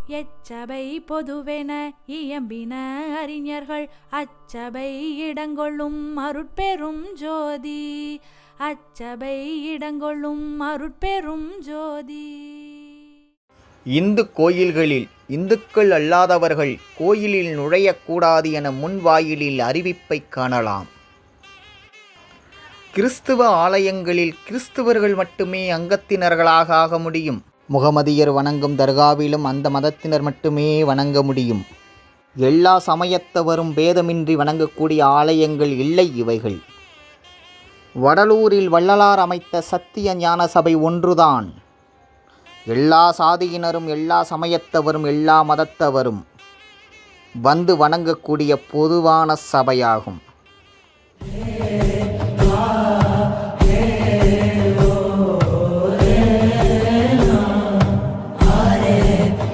எச்சபை பொதுவென இயம்பின அறிஞர்கள் அச்சபை இடங்கொள்ளும் அருட்பெரும் ஜோதி. அச்சபை இடங்கொள்ளும் அருட்பெரும் ஜோதி. இந்து கோயில்களில் இந்துக்கள் அல்லாதவர்கள் கோயிலில் நுழையக்கூடாது என முன்வாயிலில் அறிவிப்பை காணலாம். கிறிஸ்துவ ஆலயங்களில் கிறிஸ்துவர்கள் மட்டுமே அங்கத்தினர்களாக ஆக முடியும். முகமதியர் வணங்கும் தர்காவிலும் அந்த மதத்தினர் மட்டுமே வணங்க முடியும். எல்லா சமயத்தவரும் பேதமின்றி வணங்கக்கூடிய ஆலயங்கள் இல்லை இவைகள். வடலூரில் வள்ளலார் அமைத்த சத்திய ஞான சபை ஒன்றுதான். எல்லா சாதியினரும் எல்லா சமயத்தவரும் எல்லா மதத்தவரும் வந்து வணங்கக்கூடிய பொதுவான சபையாகும்.